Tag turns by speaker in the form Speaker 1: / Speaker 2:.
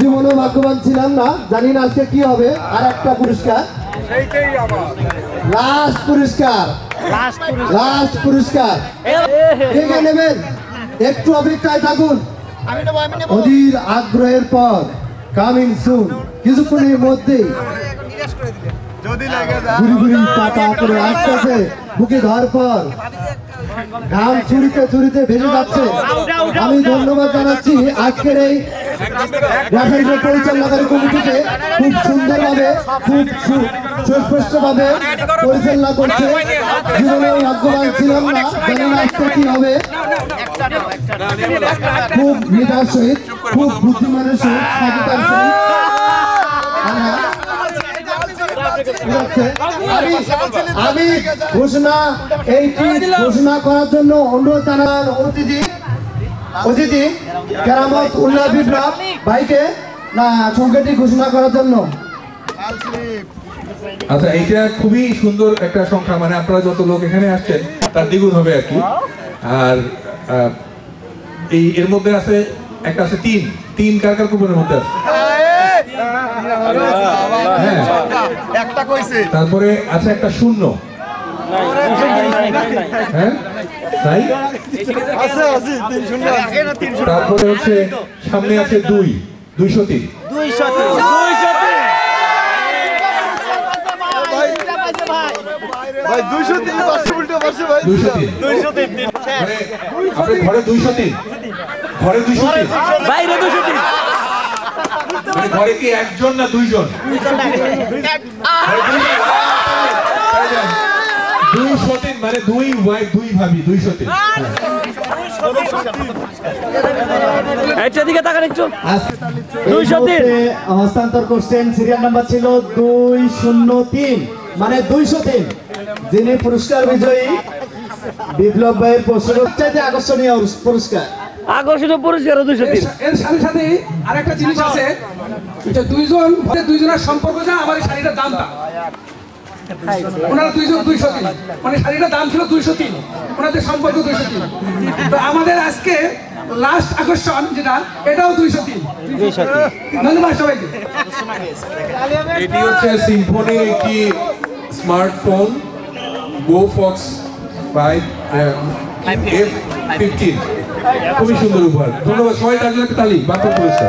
Speaker 1: জীবনেও ভাগ্যবান ছিলাম না, জানি না আজকে কি হবে। আর একটা পুরস্কার, লাস্ট পুরস্কার, লাস্ট পুরস্কার কে নেবেন? একটু অপেক্ষায় থাকুন, অধীর আগ্রহের পর কামিং সুন। কিছুক্ষণের মধ্যেই ঘুরি ঘুরি পাতা করে আসতেছে, বুকে ধর পর ঘাম ছুরিতে ছুরিতে ভেসে যাচ্ছে। আমি ধন্যবাদ জানাচ্ছি আজকের এই রাজশাহী পরিচালনাকারী কমিটিকে, খুব সুন্দরভাবে খুব সুস্পষ্টভাবে পরিচালনা করছে। জীবনেও ভাগ্যবান ছিলাম না, জানি না আজকে কি হবে। খুব মেধার সহিত, খুব বুদ্ধিমানের সহিত, সততার সহিত আমি ঘোষণা করার জন্য অনুরোধ জানান অতিথি কেরামত উল্লাহ বিপ্লব ভাইকে না সংখ্যাটি ঘোষণা করার জন্য।
Speaker 2: আচ্ছা, এইটা খুবই সুন্দর একটা সংখ্যা, মানে আপনারা যত লোক এখানে আসছেন তার দ্বিগুণ হবে আর কি। আর এই এর মধ্যে আছে একটা আছে তিন কার কার কুপনের মধ্যে আছে। তারপরে আছে একটা শূন্য, হ্যাঁ তাই। তারপরে হচ্ছে সামনে আছে 203। আপনি ঘরে 203, ঘরে 203, বাইরে 203, মানে ঘরে কি একজন না দুইজন? 203 মানে দুই ওয়াইফ, দুই ভাবি, 203।
Speaker 1: হস্তান্তর করছেন, সিরিয়াল নাম্বার ছিল 203, মানে 203। যিনি পুরস্কার বিজয়ী বিপ্লব ভাইয়ের আকর্ষণীয় পুরস্কার, আকর্ষণীয় পুরস্কার 203।
Speaker 3: এর সাথে সাথে আরেকটা জিনিস আছে, দুইজনের সম্পর্ক যা আমার এই শাড়িটার দামটা, ওনারা দুইজন 203, মানে শাড়িটার দাম ছিল 203, ওনাদের সম্পর্ক 203। তো আমাদের আজকে লাস্ট আকর্ষণ যেটা, এটাও 203। ধন্যবাদ সবাইকে।
Speaker 2: এটি হচ্ছে সিম্ফনি একটি স্মার্টফোন GoFox 5 F15, খুবই সুন্দর উপহার। ধন্যবাদ সবাই, তার জন্য একটা তালি। বাংলা পুরস্কার।